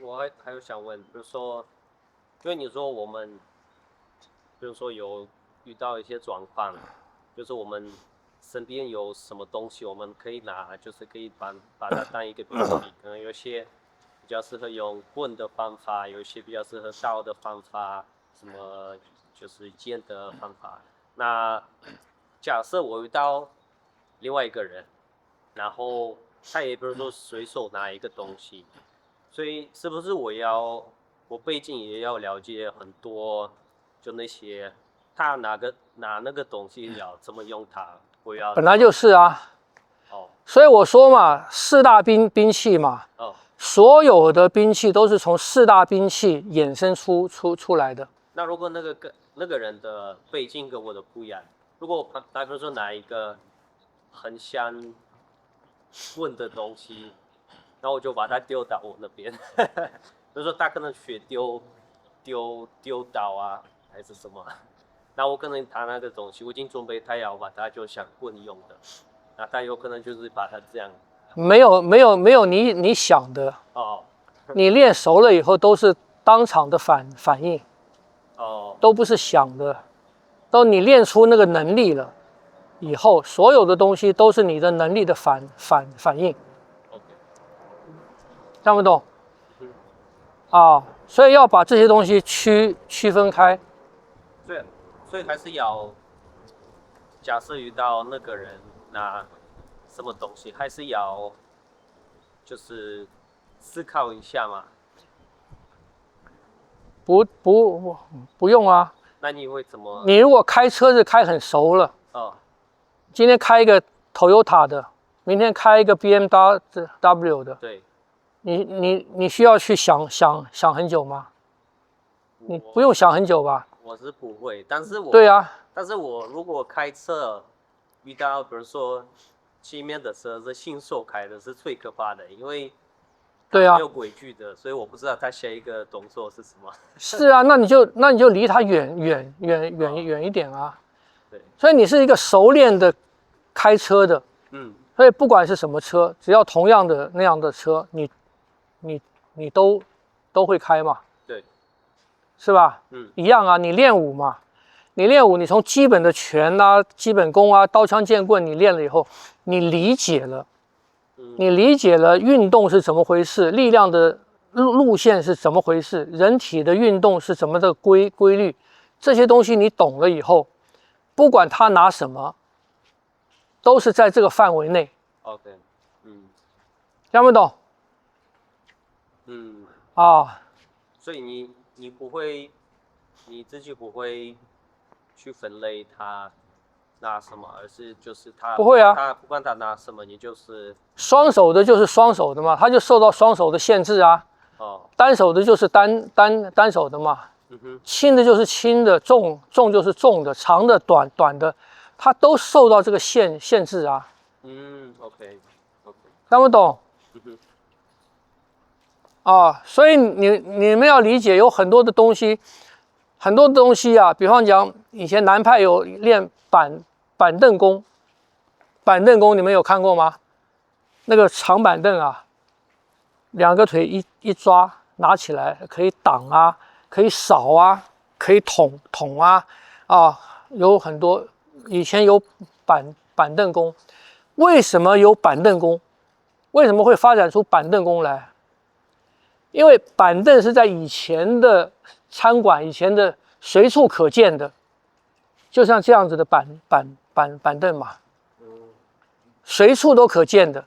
我还有想问，比如说，因为你说我们，比如说有遇到一些状况，就是我们身边有什么东西我们可以拿，就是可以把它当一个兵器，可能有些比较适合用棍的方法，有一些比较适合刀的方法，什么就是剑的方法。那假设我遇到另外一个人，然后他也比如说随手拿一个东西。所以是不是我背景也要了解很多，就那些他拿那个东西要怎么用它，我要本来就是啊。哦所以我说嘛，四大兵器嘛，哦，所有的兵器都是从四大兵器衍生出来的。那如果那个人的背景跟我的不一样，如果我比如说拿一个很像棍的东西，然后我就把它丢到我那边，比如说他可能学丢刀啊，还是什么，那我可能他那个东西我已经准备他要把它就像棍用的，那他有可能就是把它这样。没有你想的哦你练熟了以后都是当场的反应，哦都不是想的，都你练出那个能力了以后，所有的东西都是你的能力的反应， ，OK，听不懂？啊，所以要把这些东西区分开。所以还是要假设遇到那个人拿什么东西，还是要就是思考一下嘛。不用啊。那你会怎么？你如果开车子开很熟了，哦，今天开一个 Toyota 的，明天开一个 BMW 的，对，你需要去想很久吗？你不用想很久吧？我是不会，但是对啊，但是我如果开车遇到比如说前面的车是新手开的，是最可怕的，因为对啊没有规矩的，所以我不知道他下一个动作是什么。是啊，那你就离他远一点啊。对，所以你是一个熟练的开车的，所以不管是什么车，只要同样的那样的车，你都会开嘛。对，是吧？一样啊。你练武嘛，你从基本的拳啊、基本功啊、刀枪剑棍，你练了以后，你理解了，运动是怎么回事，力量的路线是怎么回事，人体的运动是怎么的规律，这些东西你懂了以后，不管他拿什么，都是在这个范围内。OK，听不懂？啊，所以你不会，你自己不会去分类他拿什么，而是就是他不会啊，他不管他拿什么，你就是双手的就是双手的嘛，他就受到双手的限制啊。单手的就是单手的嘛。轻的就是轻的，重就是重的，长的短的，它都受到这个限制啊。OK， 听不懂？啊，所以你们要理解，有很多的东西啊，比方讲，以前南派有练板凳功，你们有看过吗？那个长板凳啊，两个腿一抓，拿起来可以挡啊，可以扫啊，可以捅啊，有很多。以前有板凳功，为什么有板凳功？为什么会发展出板凳功来？因为板凳是在以前的餐馆、以前的随处可见的，就像这样子的板凳嘛，随处都可见的，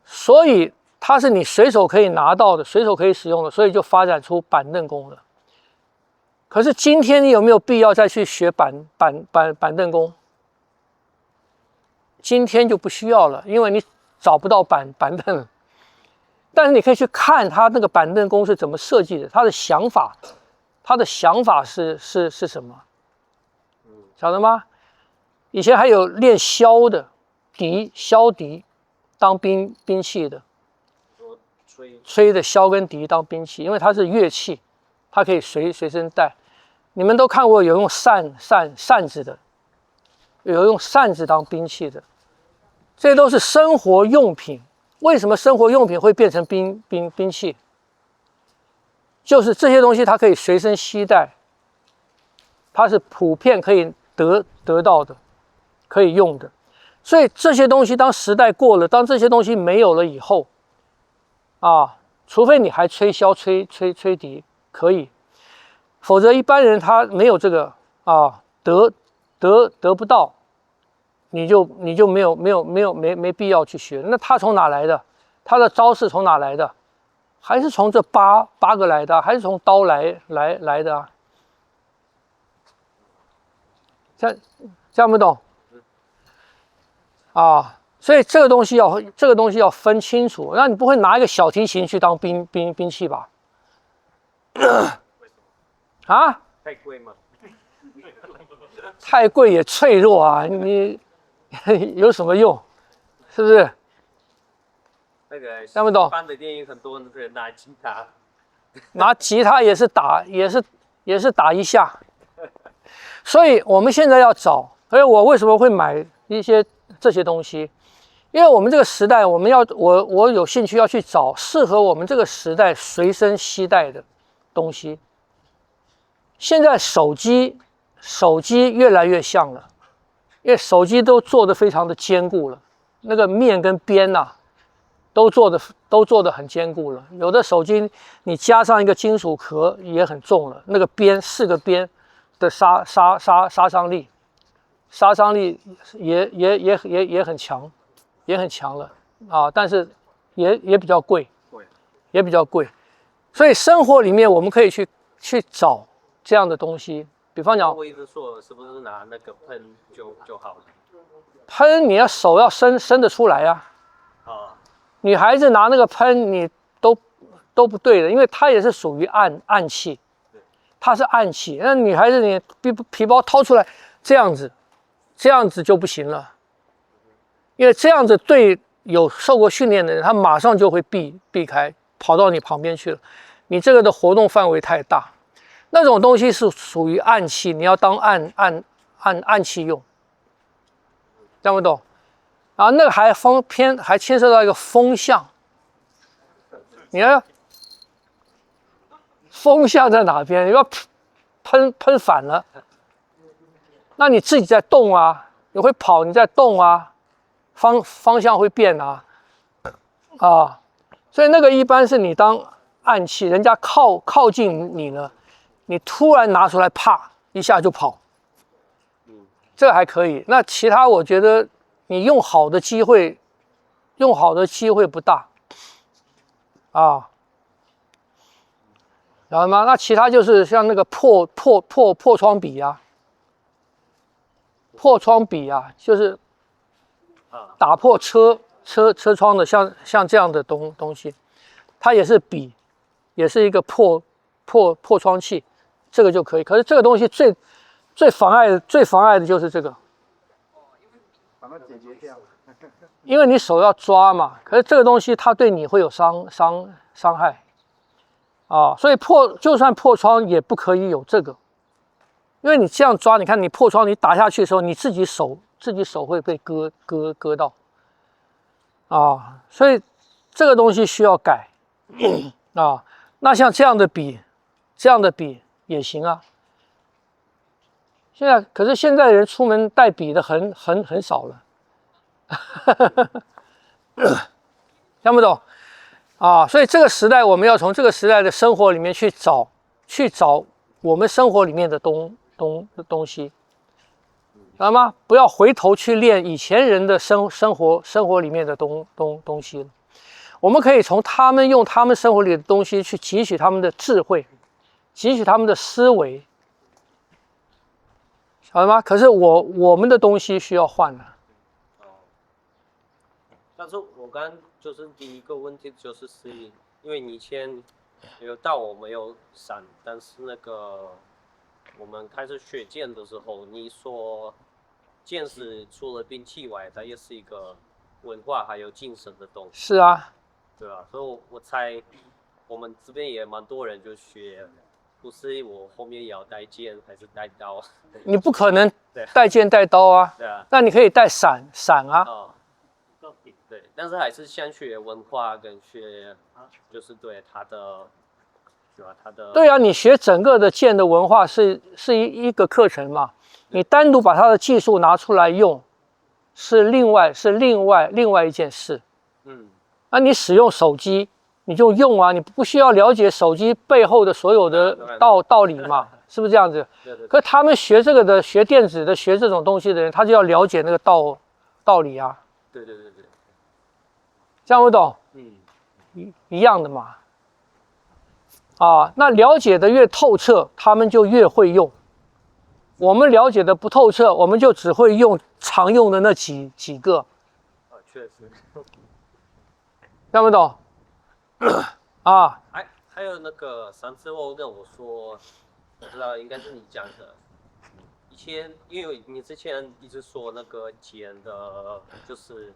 所以它是你随手可以拿到的，随手可以使用的，所以就发展出板凳功了。可是今天你有没有必要再去学板凳功？今天就不需要了，因为你找不到板凳了。但是你可以去看他那个板凳功是怎么设计的，他的想法是什么？晓得吗？以前还有练箫的箫笛当兵器的，吹的箫跟笛当兵器，因为它是乐器，它可以随身带。你们都看过有用扇子的，有用扇子当兵器的，这都是生活用品。为什么生活用品会变成兵器？就是这些东西它可以随身携带，它是普遍可以得到的，可以用的。所以这些东西当时代过了，当这些东西没有了以后，啊，除非你还吹箫、吹笛，可以，否则一般人他没有这个啊，得不到，你就没必要去学。那他从哪来的？他的招式从哪来的？还是从这八个来的，还是从刀来的啊？这样不懂啊？所以这个东西要分清楚。那你不会拿一个小提琴去当兵器吧？啊？太贵吗？太贵也脆弱啊，你有什么用？是不是？那个听不懂？一般的电影很多人拿吉他，拿吉他也是打一下。所以我们现在要找，所以我为什么会买一些这些东西？因为我们这个时代，我有兴趣要去找适合我们这个时代随身携带的东西。现在手机越来越像了，因为手机都做得非常的坚固了，那个面跟边呐、都做得很坚固了。有的手机你加上一个金属壳也很重了，那个边4个边的杀伤力也很强，也很强了啊！但是也比较贵，也比较贵。所以生活里面我们可以去找这样的东西，比方讲，我一直说是不是拿那个喷就好了？喷你手要伸得出来啊。啊，女孩子拿那个喷你都不对的，因为它也是属于暗器，它是暗器。那女孩子你皮包掏出来这样子就不行了，因为这样子对有受过训练的人，他马上就会避开，跑到你旁边去了。你这个的活动范围太大，那种东西是属于暗器，你要当暗器用，听不懂？然后那个还牵涉到一个风向，你看风向在哪边？你要喷反了，那你自己在动啊，你会跑，你在动啊，方向会变啊，所以那个一般是你当暗器，人家靠近你了，你突然拿出来，啪一下就跑，这还可以。那其他我觉得你用好的机会不大啊。晓得吗？那其他就是像那个破窗笔啊，破窗笔啊，就是打破车窗的，像这样的东西，它也是笔，也是一个破窗器，这个就可以。可是这个东西最妨碍的就是这个，把它解决掉。因为你手要抓嘛，可是这个东西它对你会有伤害。所以就算破窗也不可以有这个，因为你这样抓，你看你破窗，你打下去的时候，你自己手会被割到，所以这个东西需要改那像这样的笔也行啊。可是现在人出门带笔的很少了，听不懂？所以这个时代，我们要从这个时代的生活里面去找我们生活里面的东西，知道吗？不要回头去练以前人的生活里面的东西了。我们可以从他们用他们生活里的东西去汲取他们的智慧，汲取他们的思维，晓得吗？可是我们的东西需要换了。但是我刚就是第一个问题就是因为你以前有到我没有闪，但是那个我们开始学剑的时候，你说剑是除了兵器外，它也是一个文化还有精神的东西。是啊，对吧？所以我猜我们这边也蛮多人就学，不是我后面也要带剑还是带刀？你不可能带剑带刀啊。对啊。那你可以带伞啊。对，但是还是先学文化跟学，就是对它的是吧？它的对啊，你学整个的剑的文化是一个课程嘛，你单独把它的技术拿出来用，是另外一件事。那你使用手机，你就用啊，你不需要了解手机背后的所有的道理嘛，是不是这样子？可是他们学这个的，学电子的，学这种东西的人，他就要了解那个道理啊。对，这样我懂？一样的嘛。啊，那了解的越透彻，他们就越会用。我们了解的不透彻，我们就只会用常用的那几个。确实。听不懂？啊，还有那个上次我跟我说，我知道应该是你讲的。以前因为你之前一直说那个剑的，就是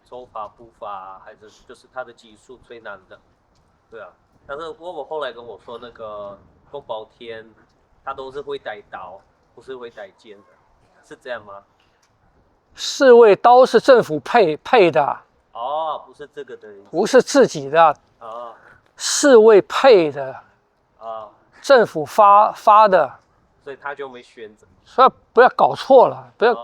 手法步伐，还是就是它的技术最难的，对啊。但是我后来跟我说，那个宫保田他都是会带刀，不是会带剑的，是这样吗？侍卫刀是政府配的。哦，不是这个的，不是自己的啊，侍卫配的啊，政府发的，所以他就没选择。所以不要搞错了，不要。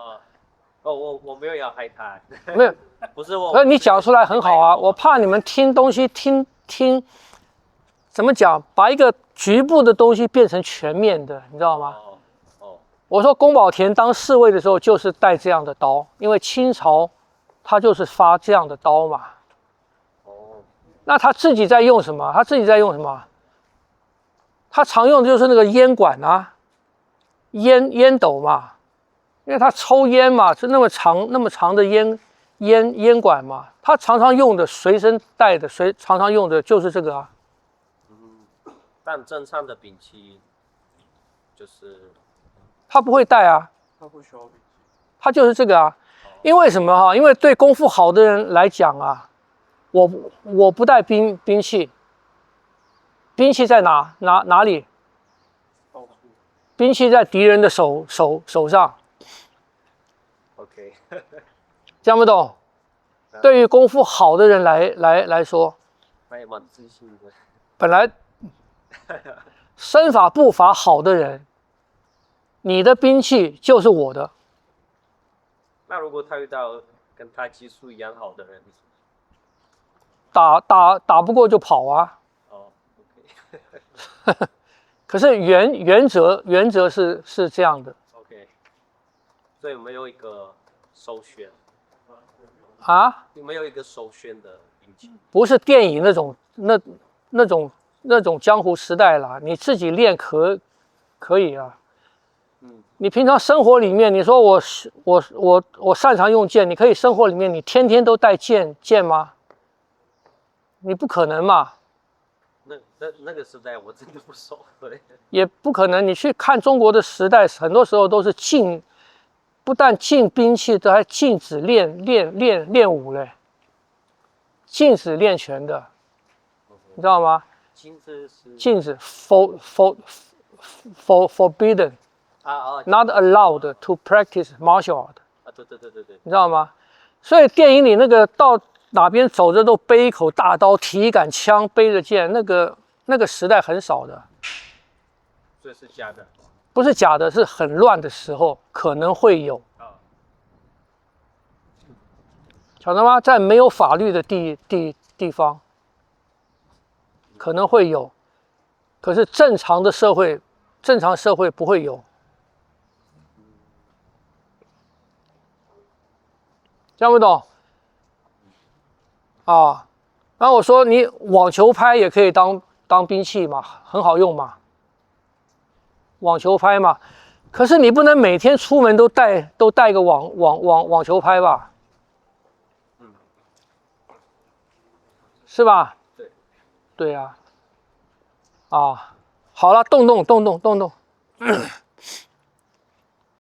我没有要害他，没有，不是我。你讲出来很好啊，我怕你们听东西听，怎么讲，把一个局部的东西变成全面的，你知道吗？我说宫保田当侍卫的时候就是带这样的刀，因为清朝他就是发这样的刀嘛。那他自己在用什么？他常用的就是那个烟管啊，烟斗嘛，因为他抽烟嘛，是那么长的烟管嘛，他常常用的随身带的，常常用的就是这个啊。但正常的兵器就是他不会带啊，他不需要兵器，他就是这个啊。因为什么哈？因为对功夫好的人来讲啊，我不带兵器，兵器在哪里？兵器在敌人的手上。OK， 讲不懂？对于功夫好的人来说，那也蛮自信的。本来身法步伐好的人，你的兵器就是我的。那如果他遇到跟他技术一样好的人，打不过就跑啊。OK 可是原则是这样的。OK， 所以有没有一个首选？啊？有没有一个首选的兵器？不是电影那种江湖时代啦，你自己练可以啊。你平常生活里面，你说我擅长用剑，你可以生活里面你天天都带剑吗？你不可能嘛。那个时代我真的不熟，对。也不可能。你去看中国的时代，很多时候都是不但禁兵器，都还禁止练武嘞，禁止练拳的，你知道吗？禁止 forbidden。Not allowed to practice martial art。对，你知道吗？所以电影里那个到哪边走着都背一口大刀，提一杆枪，背着剑，那个时代很少的。所以是假的？不是假的，是很乱的时候可能会有。晓得吗？在没有法律的地方可能会有，可是正常社会不会有。听不懂？啊，然后我说你网球拍也可以当兵器嘛，很好用嘛。网球拍嘛，可是你不能每天出门都带个网球拍吧？是吧？对呀。啊，好了，动。